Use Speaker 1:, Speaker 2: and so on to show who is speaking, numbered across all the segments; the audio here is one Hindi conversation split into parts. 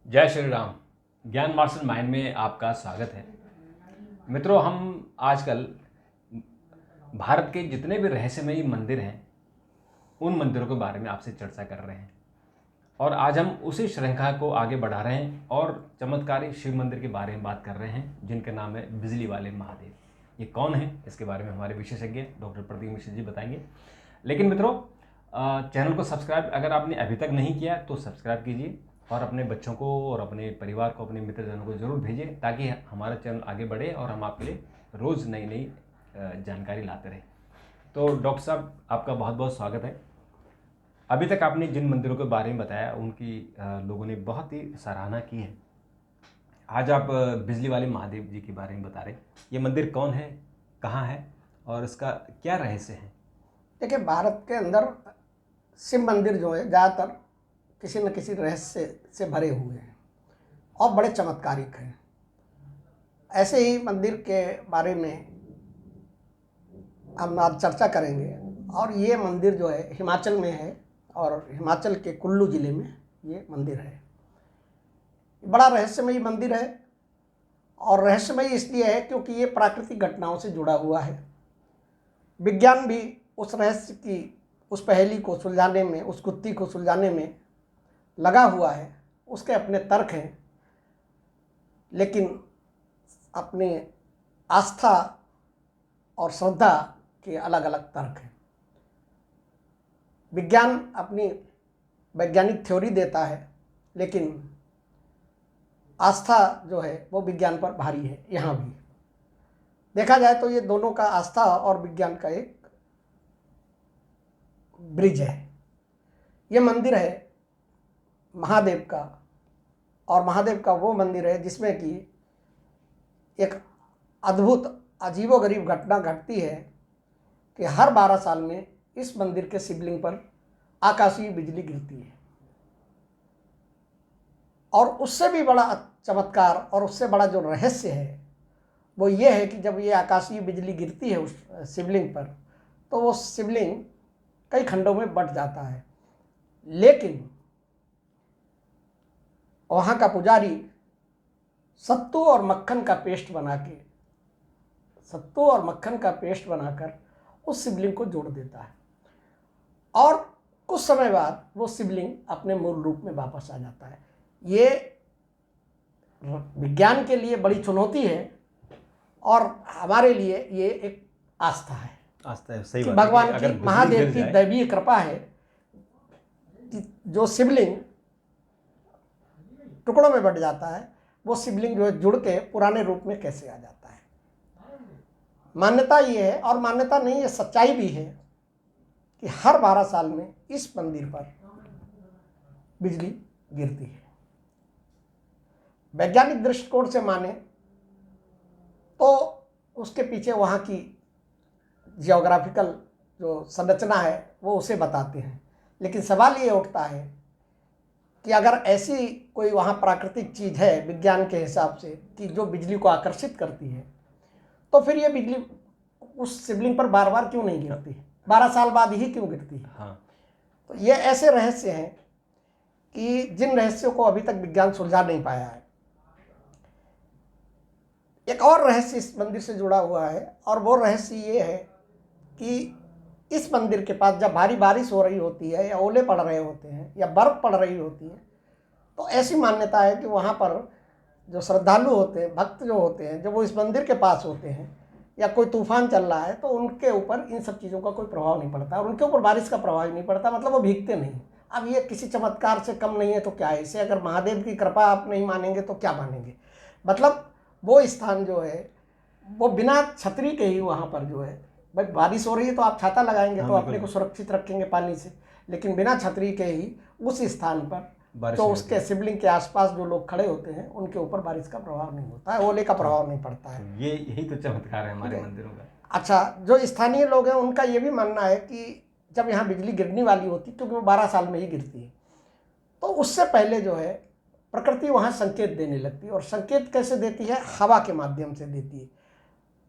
Speaker 1: जय श्री राम। ज्ञान मार्शल माइंड में आपका स्वागत है। मित्रों, हम आजकल भारत के जितने भी रहस्यमयी मंदिर हैं उन मंदिरों के बारे में आपसे चर्चा कर रहे हैं और आज हम उसी श्रृंखला को आगे बढ़ा रहे हैं और चमत्कारी शिव मंदिर के बारे में बात कर रहे हैं जिनका नाम है बिजली वाले महादेव। ये कौन है, इसके बारे में हमारे विशेषज्ञ डॉक्टर प्रदीप मिश्र जी बताएंगे। लेकिन मित्रों, चैनल को सब्सक्राइब अगर आपने अभी तक नहीं किया तो सब्सक्राइब कीजिए और अपने बच्चों को और अपने परिवार को, अपने मित्रजनों को ज़रूर भेजें ताकि हमारा चैनल आगे बढ़े और हम आपके लिए रोज़ नई नई जानकारी लाते रहें। तो डॉक्टर साहब, आपका बहुत बहुत स्वागत है। अभी तक आपने जिन मंदिरों के बारे में बताया उनकी लोगों ने बहुत ही सराहना की है। आज आप बिजली वाले महादेव जी के बारे में बता रहे हैं। ये मंदिर कौन है, कहाँ है और इसका क्या रहस्य है?
Speaker 2: देखिए, भारत के अंदर शिव मंदिर जो है ज़्यादातर किसी न किसी रहस्य से भरे हुए हैं और बड़े चमत्कारिक हैं। ऐसे ही मंदिर के बारे में हम आज चर्चा करेंगे। और ये मंदिर जो है हिमाचल में है और हिमाचल के कुल्लू ज़िले में ये मंदिर है। बड़ा रहस्यमयी मंदिर है और रहस्यमयी इसलिए है क्योंकि ये प्राकृतिक घटनाओं से जुड़ा हुआ है। विज्ञान भी उस रहस्य की, उस पहेली को सुलझाने में, उस गुत्थी को सुलझाने में लगा हुआ है। उसके अपने तर्क हैं, लेकिन अपने आस्था और श्रद्धा के अलग अलग तर्क हैं। विज्ञान अपनी वैज्ञानिक थ्योरी देता है, लेकिन आस्था जो है वो विज्ञान पर भारी है। यहाँ भी देखा जाए तो ये दोनों का, आस्था और विज्ञान का एक ब्रिज है। ये मंदिर है महादेव का, और महादेव का वो मंदिर है जिसमें कि एक अद्भुत अजीबोगरीब घटना घटती है कि हर 12 साल में इस मंदिर के शिवलिंग पर आकाशीय बिजली गिरती है। और उससे भी बड़ा चमत्कार और उससे बड़ा जो रहस्य है वो ये है कि जब ये आकाशीय बिजली गिरती है उस शिवलिंग पर, तो वो शिवलिंग कई खंडों में बंट जाता है। लेकिन वहाँ का पुजारी सत्तू और मक्खन का पेस्ट बनाकर उस शिवलिंग को जोड़ देता है और कुछ समय बाद वो शिवलिंग अपने मूल रूप में वापस आ जाता है। ये विज्ञान के लिए बड़ी चुनौती है और हमारे लिए ये एक आस्था है।
Speaker 1: सही बात।
Speaker 2: भगवान की, महादेव की दैवीय कृपा है कि जो शिवलिंग टुकड़ों में बट जाता है वो शिवलिंग जो है जुड़ के पुराने रूप में कैसे आ जाता है। मान्यता ये है, और मान्यता नहीं, ये सच्चाई भी है कि हर 12 साल में इस मंदिर पर बिजली गिरती है। वैज्ञानिक दृष्टिकोण से माने तो उसके पीछे वहाँ की जियोग्राफिकल जो संरचना है वो उसे बताते हैं। लेकिन सवाल ये उठता है कि अगर ऐसी कोई वहाँ प्राकृतिक चीज़ है विज्ञान के हिसाब से कि जो बिजली को आकर्षित करती है, तो फिर ये बिजली उस शिवलिंग पर बार बार क्यों नहीं गिरती, 12 साल बाद ही क्यों गिरती है?
Speaker 1: हाँ।
Speaker 2: तो ये ऐसे रहस्य हैं कि जिन रहस्यों को अभी तक विज्ञान सुलझा नहीं पाया है। एक और रहस्य इस मंदिर से जुड़ा हुआ है, और वो रहस्य ये है कि इस मंदिर के पास जब भारी बारिश हो रही होती है या ओले पड़ रहे होते हैं या बर्फ़ पड़ रही होती है, तो ऐसी मान्यता है कि वहाँ पर जो श्रद्धालु होते हैं, भक्त जो होते हैं, जब वो इस मंदिर के पास होते हैं या कोई तूफान चल रहा है तो उनके ऊपर इन सब चीज़ों का कोई प्रभाव नहीं पड़ता और उनके ऊपर बारिश का प्रभाव ही नहीं पड़ता, मतलब वो भीगते नहीं। अब ये किसी चमत्कार से कम नहीं है तो क्या है? इसे अगर महादेव की कृपा आप नहीं मानेंगे तो क्या मानेंगे? मतलब वो स्थान जो है वो बिना छतरी के ही वहाँ पर जो है, भाई बारिश हो रही है तो आप छाता लगाएंगे तो अपने को सुरक्षित रखेंगे पानी से, लेकिन बिना छतरी के ही उस स्थान पर तो उसके शिवलिंग के आसपास जो लोग खड़े होते हैं उनके ऊपर बारिश का प्रभाव नहीं होता है, ओले का प्रभाव नहीं पड़ता है।
Speaker 1: यही तो चमत्कार है हमारे मंदिरों का।
Speaker 2: अच्छा, जो स्थानीय लोग हैं उनका ये भी मानना है कि जब यहाँ बिजली गिरने वाली होती, क्योंकि वो 12 साल में ही गिरती है, तो उससे पहले जो है प्रकृति वहाँ संकेत देने लगती है। और संकेत कैसे देती है? हवा के माध्यम से देती है।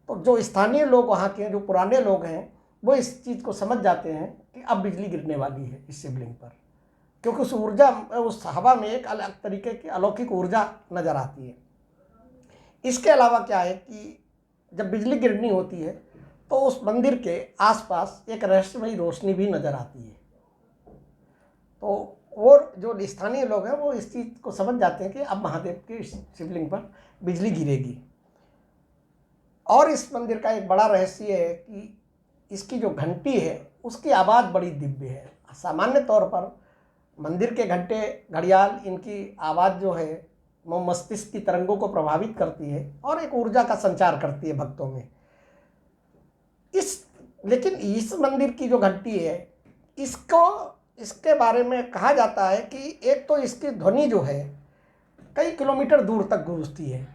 Speaker 2: तो जो स्थानीय लोग वहाँ के, जो पुराने लोग हैं, वो इस चीज़ को समझ जाते हैं कि अब बिजली गिरने वाली है इस शिवलिंग पर। क्योंकि उस ऊर्जा, उस हवा में एक अलग तरीके की अलौकिक ऊर्जा नज़र आती है। इसके अलावा क्या है कि जब बिजली गिरनी होती है तो उस मंदिर के आसपास एक रहस्यमयी रोशनी भी नज़र आती है। तो वो जो स्थानीय लोग हैं वो इस चीज़ को समझ जाते हैं कि अब महादेव के शिवलिंग पर बिजली गिरेगी। और इस मंदिर का एक बड़ा रहस्य है कि इसकी जो घंटी है उसकी आवाज़ बड़ी दिव्य है। सामान्य तौर पर मंदिर के घंटे, घड़ियाल, इनकी आवाज़ जो है वो मस्तिष्क की तरंगों को प्रभावित करती है और एक ऊर्जा का संचार करती है भक्तों में। लेकिन इस मंदिर की जो घंटी है, इसके बारे में कहा जाता है कि एक तो इसकी ध्वनि जो है कई किलोमीटर दूर तक गूंजती है,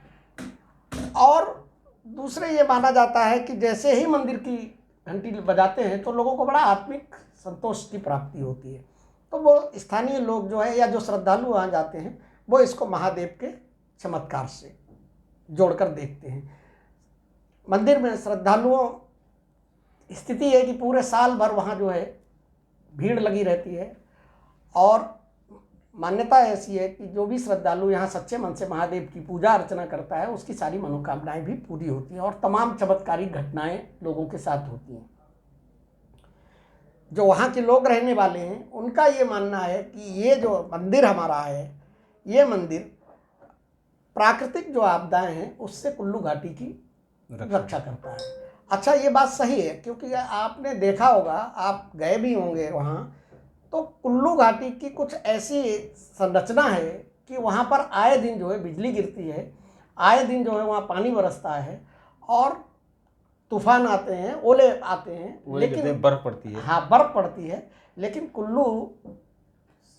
Speaker 2: और दूसरे ये माना जाता है कि जैसे ही मंदिर की घंटी बजाते हैं तो लोगों को बड़ा आत्मिक संतोष की प्राप्ति होती है। तो वो स्थानीय लोग जो है या जो श्रद्धालु वहाँ जाते हैं वो इसको महादेव के चमत्कार से जोड़कर देखते हैं। मंदिर में श्रद्धालुओं स्थिति है कि पूरे साल भर वहाँ जो है भीड़ लगी रहती है, और मान्यता ऐसी है कि जो भी श्रद्धालु यहाँ सच्चे मन से महादेव की पूजा अर्चना करता है उसकी सारी मनोकामनाएं भी पूरी होती हैं और तमाम चमत्कारिक घटनाएं लोगों के साथ होती हैं। जो वहाँ के लोग रहने वाले हैं उनका ये मानना है कि ये जो मंदिर हमारा है, ये मंदिर प्राकृतिक जो आपदाएं हैं उससे कुल्लू घाटी की रक्षा करता है। अच्छा, ये बात सही है, क्योंकि आपने देखा होगा, आप गए भी होंगे वहाँ, तो कुल्लू घाटी की कुछ ऐसी संरचना है कि वहाँ पर आए दिन जो है बिजली गिरती है, आए दिन जो है वहाँ पानी बरसता है और तूफान आते हैं, ओले आते हैं, लेकिन
Speaker 1: बर्फ पड़ती है।
Speaker 2: हाँ, बर्फ पड़ती है, लेकिन कुल्लू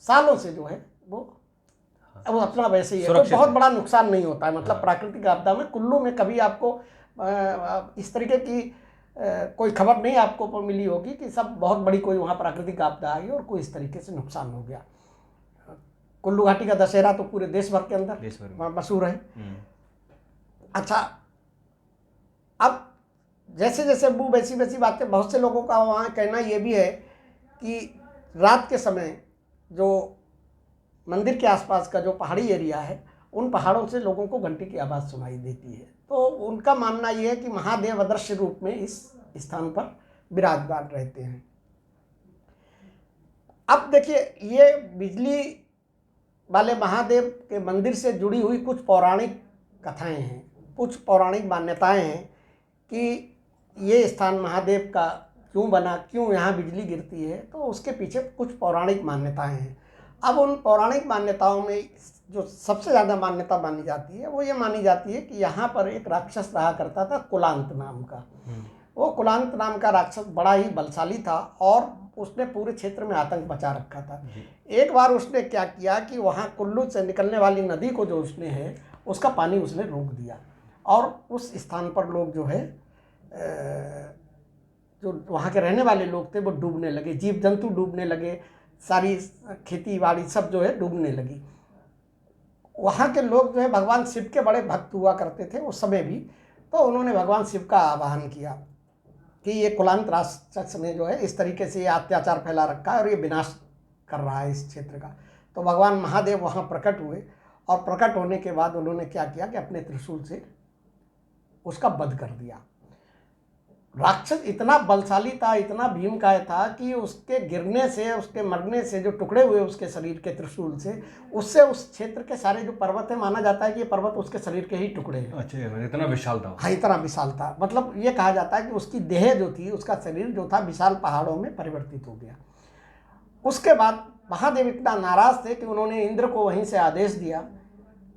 Speaker 2: सालों से जो है वो अपना वैसे ही है, तो बहुत बड़ा नुकसान नहीं होता है। मतलब प्राकृतिक आपदा में कुल्लू में कभी आपको इस तरीके की कोई खबर नहीं आपको मिली होगी कि सब बहुत बड़ी कोई वहाँ प्राकृतिक आपदा आई और कोई इस तरीके से नुकसान हो गया। कुल्लू घाटी का दशहरा तो पूरे देश भर के अंदर मशहूर है। अच्छा, अब जैसे जैसे वो वैसी वैसी बातें, बहुत से लोगों का वहाँ कहना ये भी है कि रात के समय जो मंदिर के आसपास का जो पहाड़ी एरिया है उन पहाड़ों से लोगों को घंटी की आवाज़ सुनाई देती है। तो उनका मानना ये है कि महादेव अदृश्य रूप में इस स्थान पर विराजमान रहते हैं। अब देखिए, ये बिजली वाले महादेव के मंदिर से जुड़ी हुई कुछ पौराणिक कथाएं हैं, कुछ पौराणिक मान्यताएं हैं कि ये स्थान महादेव का क्यों बना, क्यों यहाँ बिजली गिरती है, तो उसके पीछे कुछ पौराणिक मान्यताएं हैं। अब उन पौराणिक मान्यताओं में जो सबसे ज़्यादा मान्यता मानी जाती है वो ये मानी जाती है कि यहाँ पर एक राक्षस रहा करता था कुलांत नाम का। वो कुलांत नाम का राक्षस बड़ा ही बलशाली था और उसने पूरे क्षेत्र में आतंक मचा रखा था। एक बार उसने क्या किया कि वहाँ कुल्लू से निकलने वाली नदी को जो उसने है उसका पानी उसने रोक दिया, और उस स्थान पर लोग जो है जो वहाँ के रहने वाले लोग थे वो डूबने लगे, जीव जंतु डूबने लगे, सारी खेती बाड़ी सब जो है डूबने लगी। वहाँ के लोग जो है भगवान शिव के बड़े भक्त हुआ करते थे उस समय भी, तो उन्होंने भगवान शिव का आवाहन किया कि ये कुलांत राक्षस ने जो है इस तरीके से ये अत्याचार फैला रखा है और ये विनाश कर रहा है इस क्षेत्र का। तो भगवान महादेव वहाँ प्रकट हुए, और प्रकट होने के बाद उन्होंने क्या किया कि अपने त्रिशूल से उसका वध कर दिया। राक्षस इतना बलशाली था, इतना भीमकाय था कि उसके गिरने से, उसके मरने से जो टुकड़े हुए उसके शरीर के त्रिशूल से, उससे उस क्षेत्र के सारे जो पर्वत है, माना जाता है कि ये पर्वत उसके शरीर के ही टुकड़े हैं।
Speaker 1: अच्छा, इतना विशाल था।
Speaker 2: हाँ, इतना विशाल था। मतलब ये कहा जाता है कि उसकी देह जो थी, उसका शरीर जो था विशाल पहाड़ों में परिवर्तित हो गया। उसके बाद महादेव इतना नाराज थे कि उन्होंने इंद्र को वहीं से आदेश दिया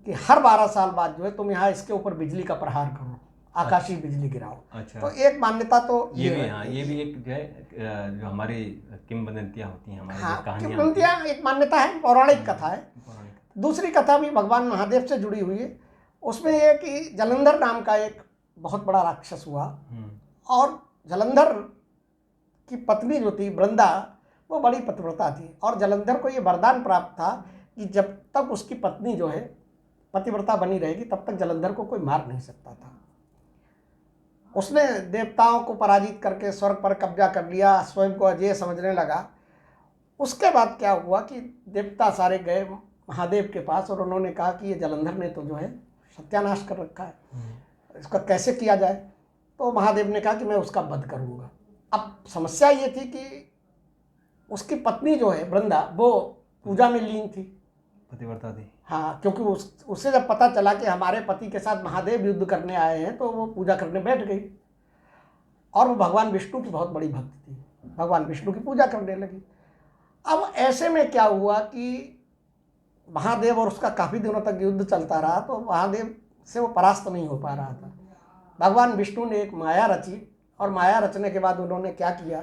Speaker 2: कि हर 12 साल बाद जो है तुम यहाँ इसके ऊपर बिजली का प्रहार करो, आकाशीय बिजली गिराओ।
Speaker 1: अच्छा।
Speaker 2: तो एक मान्यता तो
Speaker 1: ये भी, हाँ, ये भी एक जो है जो हमारी किंवदंतियाँ होती हैं, हमारी
Speaker 2: हाँ,
Speaker 1: कहानियाँ,
Speaker 2: किंवदंतियाँ एक मान्यता है, पौराणिक कथा है। दूसरी कथा भी भगवान महादेव से जुड़ी हुई है। उसमें यह कि जलंधर नाम का एक बहुत बड़ा राक्षस हुआ, और जलंधर की पत्नी जो थी वृंदा, वो बड़ी पतिव्रता थी, और जलंधर को ये वरदान प्राप्त था कि जब तक उसकी पत्नी जो है पतिव्रता बनी रहेगी तब तक जलंधर को कोई मार नहीं सकता था। उसने देवताओं को पराजित करके स्वर्ग पर कब्जा कर लिया, स्वयं को अजेय समझने लगा, उसके बाद क्या हुआ कि देवता सारे गए महादेव के पास और उन्होंने कहा कि ये जालंधर ने तो जो है सत्यानाश कर रखा है, इसका कैसे किया जाए। तो महादेव ने कहा कि मैं उसका वध करूँगा। अब समस्या ये थी कि उसकी पत्नी जो है वृंदा वो पूजा में लीन थी,
Speaker 1: पतिव्रता थी।
Speaker 2: हाँ, क्योंकि उससे जब पता चला कि हमारे पति के साथ महादेव युद्ध करने आए हैं तो वो पूजा करने बैठ गई और वो भगवान विष्णु की बहुत बड़ी भक्त थी, भगवान विष्णु की पूजा करने लगी। अब ऐसे में क्या हुआ कि महादेव और उसका काफ़ी दिनों तक युद्ध चलता रहा तो महादेव से वो परास्त नहीं हो पा रहा था। भगवान विष्णु ने एक माया रची और माया रचने के बाद उन्होंने क्या किया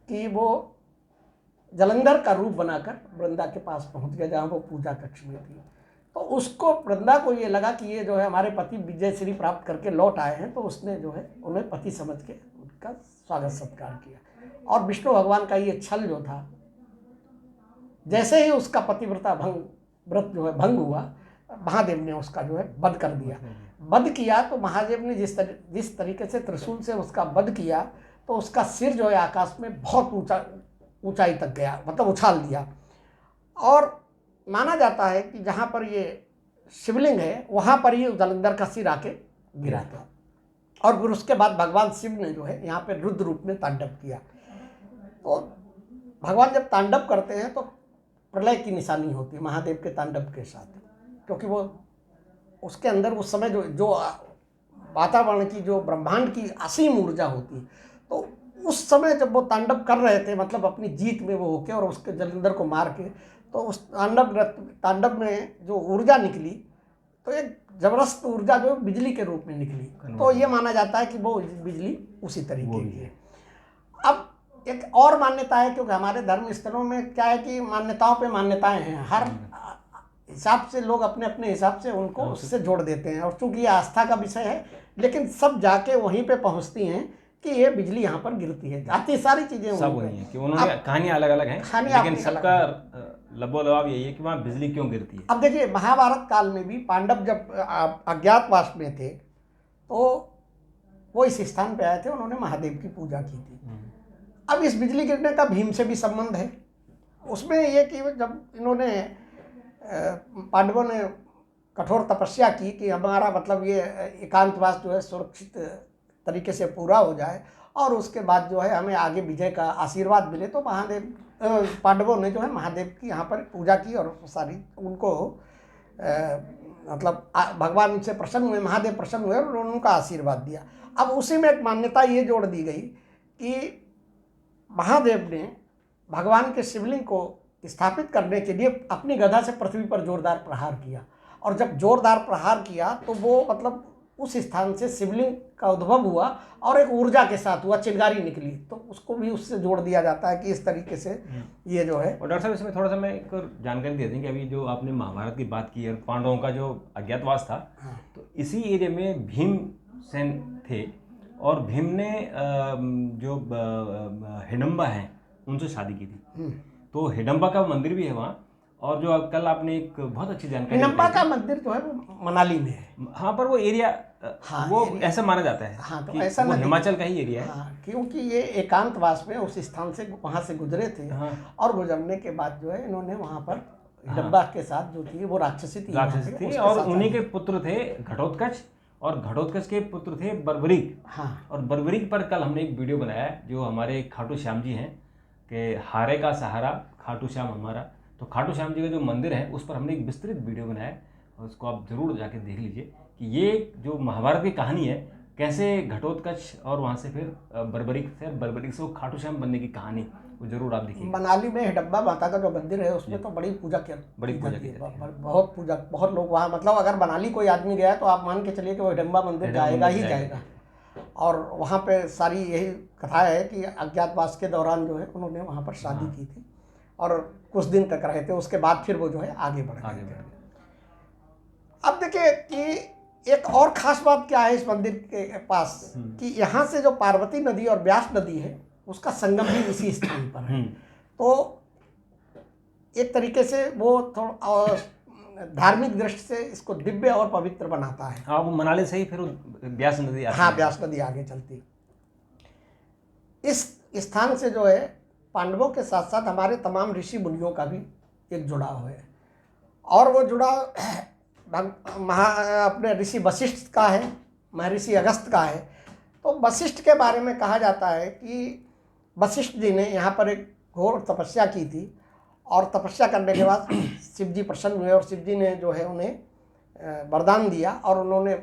Speaker 2: कि वो जालंधर का रूप बनाकर वृंदा के पास पहुंच गया जहाँ वो पूजा कक्ष में थी। तो उसको वृंदा को ये लगा कि ये जो है हमारे पति विजय श्री प्राप्त करके लौट आए हैं, तो उसने जो है उन्हें पति समझ के उनका स्वागत सत्कार किया। और विष्णु भगवान का ये छल जो था, जैसे ही उसका पतिव्रता व्रत जो है भंग हुआ, महादेव ने उसका जो है वध कर दिया। वध किया तो महादेव ने जिस तरीके से त्रिशूल से उसका वध किया तो उसका सिर जो है आकाश में बहुत ऊंचाई तक गया, मतलब उछाल दिया। और माना जाता है कि जहाँ पर ये शिवलिंग है वहाँ पर ही जालंधर का सिर आके गिरा था। और फिर उसके बाद भगवान शिव ने जो है यहाँ पे रुद्र रूप में तांडव किया। तो भगवान जब तांडव करते हैं तो प्रलय की निशानी होती है महादेव के तांडव के साथ, क्योंकि वो उसके अंदर उस समय जो वातावरण की, जो ब्रह्मांड की असीम ऊर्जा होती है, तो उस समय जब वो तांडव कर रहे थे, मतलब अपनी जीत में वो होके और उसके जालंधर को मार के, तो उस तांडव में जो ऊर्जा निकली तो एक जबरदस्त ऊर्जा जो बिजली के रूप में निकली। तो ये माना जाता है कि वो बिजली उसी तरीके की है। अब एक और मान्यता है, क्योंकि हमारे धर्म स्थलों में क्या है कि मान्यताओं पे मान्यताएं हैं, हर हिसाब से लोग अपने अपने हिसाब से उनको उससे जोड़ देते हैं। और चूंकि ये आस्था का विषय है, लेकिन सब जाके वहीं पे पहुंचती हैं कि ये बिजली यहाँ पर गिरती है। आती सारी चीजें
Speaker 1: सब वही है कि उन्होंने कहानियां अलग अलग हैं, लेकिन सबका लबोलबाब यही है कि वहाँ बिजली क्यों गिरती है।
Speaker 2: अब देखिए, महाभारत काल में भी पांडव जब अज्ञातवास में थे तो वो इस स्थान पे आए थे, उन्होंने महादेव की पूजा की थी। अब इस बिजली गिरने का भीम से भी संबंध है। उसमें ये कि जब इन्होंने पांडवों ने कठोर तपस्या की कि हमारा मतलब ये एकांतवास जो है सुरक्षित तरीके से पूरा हो जाए और उसके बाद जो है हमें आगे विजय का आशीर्वाद मिले, तो महादेव पांडवों ने जो है महादेव की यहाँ पर पूजा की और सारी उनको मतलब भगवान उनसे प्रसन्न हुए, महादेव प्रसन्न हुए और उन्होंने उनका आशीर्वाद दिया। अब उसी में एक मान्यता ये जोड़ दी गई कि महादेव ने भगवान के शिवलिंग को स्थापित करने के लिए अपनी गदा से पृथ्वी पर जोरदार प्रहार किया, और जब जोरदार प्रहार किया तो वो मतलब उस स्थान से शिवलिंग का उद्भव हुआ और एक ऊर्जा के साथ हुआ, चिंगारी निकली। तो उसको भी उससे जोड़ दिया जाता है कि इस तरीके से ये जो है।
Speaker 1: और डॉक्टर साहब इसमें थोड़ा सा मैं एक और जानकारी दे दें कि अभी जो आपने महाभारत की बात की और पांडवों का जो अज्ञातवास था, तो इसी एरिया में भीमसेन थे और भीम ने जो हिडम्बा हैं उनसे शादी की थी। तो हिडम्बा का मंदिर भी है वहाँ। और जो कल आपने एक बहुत अच्छी जानकारी,
Speaker 2: हिडम्बा का मंदिर जो है वो मनाली में है।
Speaker 1: हाँ, पर वो एरिया वो ऐसा माना जाता है।
Speaker 2: हाँ, तो
Speaker 1: कि
Speaker 2: ऐसा
Speaker 1: वो हिमाचल का ही एरिया है।
Speaker 2: हाँ, क्योंकि ये एकांतवास में उस स्थान से वहाँ से गुजरे थे।
Speaker 1: हाँ।
Speaker 2: और गुजरने के बाद जो है इन्होंने वहाँ पर हिडम्बा के साथ जो थी वो राक्षसी थी
Speaker 1: और उन्हीं के पुत्र थे घटोत्कच, और घटोत्कच के पुत्र थे बर्बरीक।
Speaker 2: हाँ।
Speaker 1: और बर्बरीक पर कल हमने एक वीडियो बनाया जो हमारे खाटू श्याम जी हैं कि हारे का सहारा खाटू श्याम हमारा। तो खाटू श्याम जी का जो मंदिर है उस पर हमने एक विस्तृत वीडियो बनाया और उसको आप जरूर जाके देख लीजिए कि ये जो महाभारत की कहानी है, कैसे घटोत्कच और वहाँ से फिर बर्बरीक से वो खाटू श्याम बनने की कहानी, वो जरूर आप देखिए।
Speaker 2: मनाली में हिडम्बा माता का जो मंदिर है उसमें तो बड़ी पूजा की बहुत लोग वहाँ, मतलब अगर मनाली कोई आदमी गया तो आप मान के चलिए कि वो हिडम्बा मंदिर जाएगा ही जाएगा। और वहाँ पे सारी यही कथा है कि अज्ञातवास के दौरान जो है उन्होंने वहाँ पर शादी की थी और कुछ दिन तक रहे थे, उसके बाद फिर वो जो है आगे बढ़ गए। अब देखिए कि एक और ख़ास बात क्या है इस मंदिर के पास कि यहाँ से जो पार्वती नदी और व्यास नदी है उसका संगम भी इसी स्थान पर है। तो एक तरीके से वो थोड़ा धार्मिक दृष्टि से इसको दिव्य और पवित्र बनाता है।
Speaker 1: हाँ, वो मनाली से ही फिर व्यास नदी आती है।
Speaker 2: हाँ, व्यास नदी आगे चलती। इस स्थान से जो है पांडवों के साथ साथ हमारे तमाम ऋषि मुनियों का भी एक जुड़ाव है, और वो जुड़ाव अपने ऋषि वशिष्ठ का है, महर्षि अगस्त का है। तो वशिष्ठ के बारे में कहा जाता है कि वशिष्ठ जी ने यहाँ पर एक घोर तपस्या की थी, और तपस्या करने के बाद शिव जी प्रसन्न हुए और शिव जी ने जो है उन्हें वरदान दिया, और उन्होंने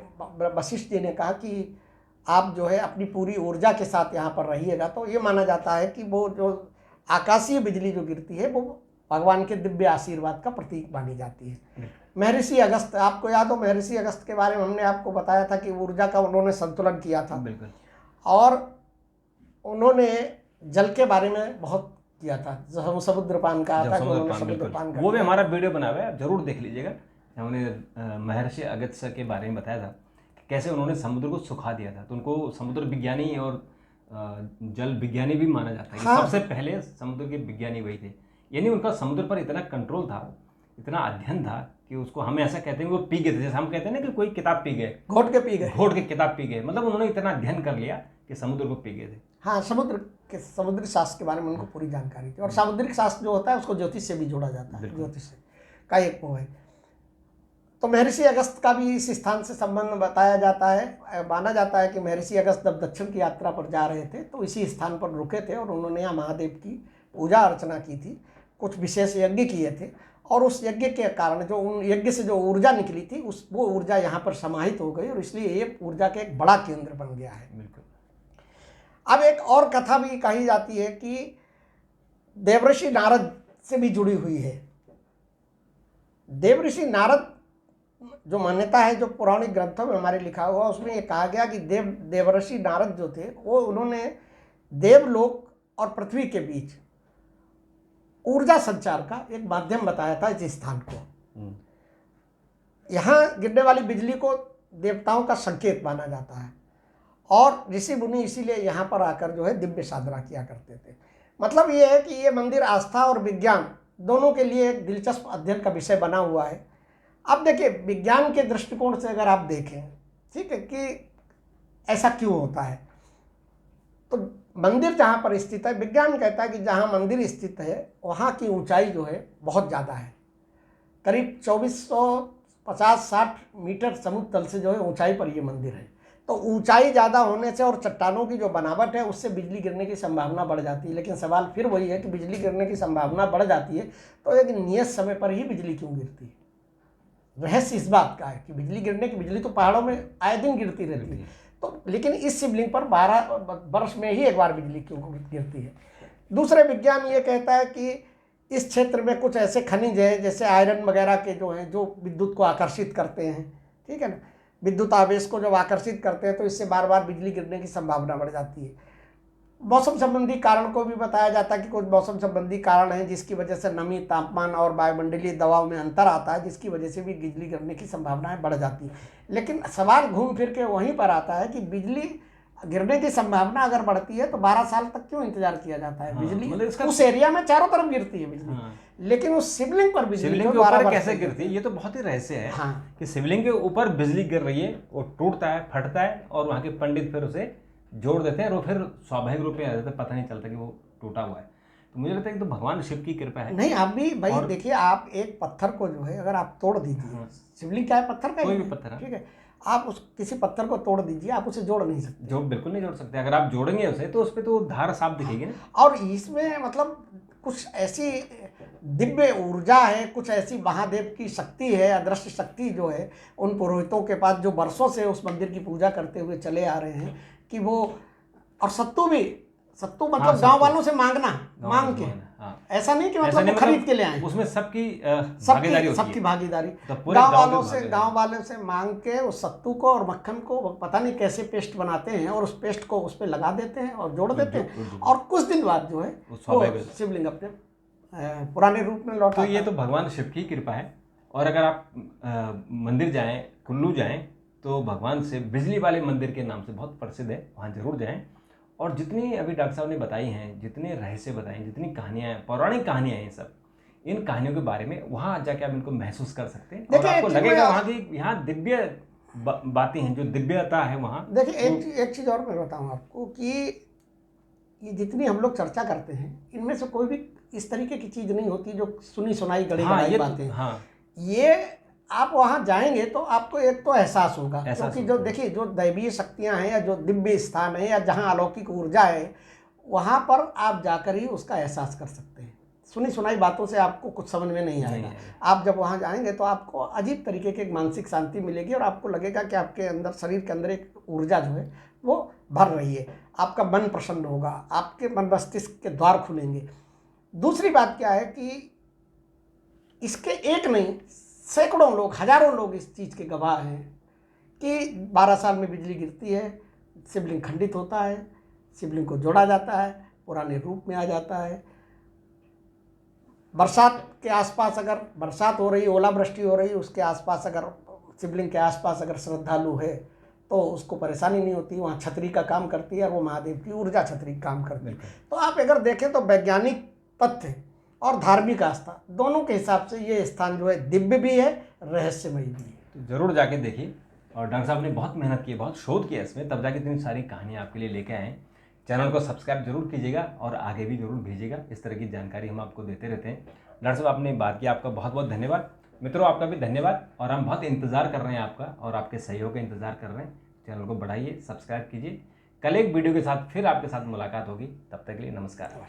Speaker 2: वशिष्ठ जी ने कहा कि आप जो है अपनी पूरी ऊर्जा के साथ यहाँ पर रहिएगा। तो ये माना जाता है कि वो जो आकाशीय बिजली जो गिरती है वो भगवान के दिव्य आशीर्वाद का प्रतीक मानी जाती है। महर्षि अगस्त, आपको याद हो महर्षि अगस्त के बारे में हमने आपको बताया था कि ऊर्जा का उन्होंने संतुलन किया था,
Speaker 1: बिल्कुल,
Speaker 2: और उन्होंने जल के बारे में बहुत किया था, समुद्र पान का था कि उन्होंने समुद्र पान
Speaker 1: वो भी हमारा वीडियो बना हुआ है, आप जरूर देख लीजिएगा। हमने महर्षि अगस्त्य के बारे में बताया था कि कैसे उन्होंने समुद्र को सुखा दिया था। तो उनको समुद्र विज्ञानी और जल विज्ञानी भी माना जाता है कि
Speaker 2: हाँ।
Speaker 1: सबसे पहले समुद्र के विज्ञानी वही थे। यानी उनका समुद्र पर इतना कंट्रोल था, इतना अध्ययन था कि उसको हम ऐसा कहते हैं कि वो पी गए थे। जैसे हम कहते हैं ना कि कोई किताब पी गए,
Speaker 2: घोट के पी गए,
Speaker 1: घोट के किताब पी गए, मतलब उन्होंने इतना अध्ययन कर लिया कि समुद्र को पी गए थे।
Speaker 2: हाँ, समुद्री शास्त्र के बारे में उनको पूरी जानकारी थी, और सामुद्रिक शास्त्र जो होता है उसको ज्योतिष से भी जोड़ा जाता है, ज्योतिष से का एक वो है। तो महर्षि अगस्त का भी इस स्थान से संबंध बताया जाता है। माना जाता है कि महर्षि अगस्त जब दक्षिण की यात्रा पर जा रहे थे तो इसी स्थान पर रुके थे, और उन्होंने यहाँ महादेव की पूजा अर्चना की थी, कुछ विशेष यज्ञ किए थे, और उस यज्ञ के कारण जो उन यज्ञ से जो ऊर्जा निकली थी वो ऊर्जा यहाँ पर समाहित हो गई, और इसलिए ये ऊर्जा के एक बड़ा केंद्र बन गया है।
Speaker 1: बिल्कुल।
Speaker 2: अब एक और कथा भी कही जाती है कि देवर्षि नारद से भी जुड़ी हुई है। देवर्षि नारद जो मान्यता है, जो पौराणिक ग्रंथों में हमारे लिखा हुआ, उसमें ये कहा गया कि देवर्षि नारद जो थे वो उन्होंने देवलोक और पृथ्वी के बीच ऊर्जा संचार का एक माध्यम बताया था इस स्थान को। यहाँ गिरने वाली बिजली को देवताओं का संकेत माना जाता है, और ऋषि मुनि इसीलिए यहाँ पर आकर जो है दिव्य साधना किया करते थे। मतलब ये है कि ये मंदिर आस्था और विज्ञान दोनों के लिए एक दिलचस्प अध्ययन का विषय बना हुआ है। अब देखिए, विज्ञान के दृष्टिकोण से अगर आप देखें, ठीक है, कि ऐसा क्यों होता है, तो मंदिर जहाँ पर स्थित है, विज्ञान कहता है कि जहाँ मंदिर स्थित है वहाँ की ऊंचाई जो है बहुत ज़्यादा है, करीब 2450-60 मीटर समुद्र तल से जो है ऊंचाई पर ये मंदिर है। तो ऊंचाई ज़्यादा होने से और चट्टानों की जो बनावट है उससे बिजली गिरने की संभावना बढ़ जाती है। लेकिन सवाल फिर वही है कि बिजली गिरने की संभावना बढ़ जाती है तो एक नियत समय पर ही बिजली क्यों गिरती है? रहस्य इस बात का है कि बिजली तो पहाड़ों में आए दिन गिरती रहती है, तो लेकिन इस शिवलिंग पर 12 वर्ष में ही एक बार बिजली क्यों गिरती है? दूसरे विज्ञान ये कहता है कि इस क्षेत्र में कुछ ऐसे खनिज हैं जैसे आयरन वगैरह के जो हैं, जो विद्युत को आकर्षित करते हैं, ठीक है ना, विद्युत आवेश को जब आकर्षित करते हैं तो इससे बार बार बिजली गिरने की संभावना बढ़ जाती है। मौसम संबंधी कारण को भी बताया जाता है कि कुछ मौसम संबंधी कारण हैं जिसकी वजह से नमी, तापमान और वायुमंडलीय दबाव में अंतर आता है, जिसकी वजह से भी बिजली गिरने की संभावनाएं बढ़ जाती है। लेकिन सवाल घूम फिर के वहीं पर आता है कि बिजली गिरने की संभावना अगर बढ़ती है तो 12 साल तक क्यों इंतजार किया जाता है? बिजली मतलब उस एरिया में चारों तरफ गिरती है बिजली, लेकिन उस शिवलिंग पर बिजली
Speaker 1: के ऊपर कैसे गिरती है, ये तो बहुत ही रहस्य है।
Speaker 2: हाँ, कि
Speaker 1: शिवलिंग के ऊपर बिजली गिर रही है, वो टूटता है, फटता है, और वहाँ के पंडित फिर उसे जोड़ देते हैं और फिर स्वाभाविक रूप में आ जाता है, पता नहीं चलता कि वो टूटा हुआ है। तो मुझे लगता है कि तो भगवान शिव की कृपा है।
Speaker 2: नहीं, आप भी भाई देखिए, आप एक पत्थर को जो है अगर आप तोड़ दीजिए, शिवलिंग क्या है, पत्थर का,
Speaker 1: कोई भी पत्थर है,
Speaker 2: ठीक है, आप उस किसी पत्थर को तोड़ दीजिए, आप उसे जोड़ नहीं सकते,
Speaker 1: जो बिल्कुल नहीं जोड़ सकते। अगर आप जोड़ेंगे उसे तो उस पर तो धार साफ दिखेगी ना।
Speaker 2: और इसमें मतलब कुछ ऐसी दिव्य ऊर्जा है, कुछ ऐसी महादेव की शक्ति है, अदृश्य शक्ति जो है उन पुरोहितों के पास जो वर्षों से उस मंदिर की पूजा करते हुए चले आ रहे हैं कि वो, और सत्तू मतलब गांव वालों से मांग के, ऐसा नहीं कि मतलब खरीद के ले आए,
Speaker 1: उसमें सबकी भागीदारी होती है,
Speaker 2: सबकी भागीदारी,
Speaker 1: तो
Speaker 2: गांव वालों से मांग के उस सत्तू को और मक्खन को पता नहीं कैसे पेस्ट बनाते हैं, और उस पेस्ट को उस पे लगा देते हैं और जोड़ देते हैं, और कुछ दिन बाद जो है वो शिवलिंग अपने पुराने रूप में लौटा।
Speaker 1: तो ये तो भगवान शिव की कृपा है। और अगर आप मंदिर जाएं, कुल्लू जाएं, तो भगवान शिव बिजली वाले मंदिर के नाम से बहुत प्रसिद्ध है, वहाँ जरूर जाएं। और जितनी अभी डॉक्टर साहब ने बताई हैं, जितने रहस्य बताए, जितनी कहानियाँ हैं, पौराणिक कहानियाँ हैं, सब इन कहानियों के बारे में वहाँ जाके आप इनको महसूस कर सकते हैं, और आपको लगेगा वहाँ की यहाँ दिव्य बातें हैं, जो दिव्यता है वहाँ।
Speaker 2: देखिए, एक चीज़ और मैं बताऊँ आपको कि ये जितनी हम लोग चर्चा करते हैं इनमें से कोई भी इस तरीके की चीज़ नहीं होती जो सुनी सुनाई गड़ी गड़ाई बातें।
Speaker 1: हाँ,
Speaker 2: ये आप वहाँ जाएंगे तो आपको एक तो एहसास होगा,
Speaker 1: एहसास
Speaker 2: क्योंकि जो देखिए जो दैवीय शक्तियाँ हैं या जो दिव्य स्थान है या जहाँ अलौकिक ऊर्जा है वहाँ पर आप जाकर ही उसका एहसास कर सकते हैं। सुनी सुनाई बातों से आपको कुछ समझ में नहीं आएगा। आप जब वहाँ जाएंगे तो आपको अजीब तरीके की एक मानसिक शांति मिलेगी और आपको लगेगा कि आपके अंदर, शरीर के अंदर एक ऊर्जा जो है वो भर रही है। आपका मन प्रसन्न होगा, आपके मन मस्तिष्क के द्वार खुलेंगे। दूसरी बात क्या है कि इसके एक नहीं सैकड़ों लोग, हजारों लोग इस चीज़ के गवाह हैं कि 12 साल में बिजली गिरती है, शिवलिंग खंडित होता है, शिवलिंग को जोड़ा जाता है, पुराने रूप में आ जाता है। बरसात के आसपास अगर बरसात हो रही, ओलावृष्टि हो रही, उसके आसपास अगर शिवलिंग के आसपास अगर श्रद्धालु है तो उसको परेशानी नहीं होती। वहाँ छतरी का काम करती है और वो महादेव की ऊर्जा छतरी काम करती है। तो आप अगर देखें तो वैज्ञानिक तथ्य और धार्मिक आस्था दोनों के हिसाब से ये स्थान जो है दिव्य भी है, रहस्यमयी भी है।
Speaker 1: तो ज़रूर जाके देखिए। और डॉक्टर साहब ने बहुत मेहनत की है, बहुत शोध किया इसमें, तब जाके इतनी सारी कहानियाँ आपके लिए लेके आए। चैनल को सब्सक्राइब जरूर कीजिएगा और आगे भी जरूर भेजिएगा। इस तरह की जानकारी हम आपको देते रहते हैं। डॉक्टर साहब आपने बात की, आपका बहुत बहुत धन्यवाद। मित्रों आपका भी धन्यवाद, और हम बहुत इंतज़ार कर रहे हैं आपका, और आपके सहयोग का इंतज़ार कर रहे हैं। चैनल को बढ़ाइए, सब्सक्राइब कीजिए। कल एक वीडियो के साथ फिर आपके साथ मुलाकात होगी। तब तक के लिए नमस्कार।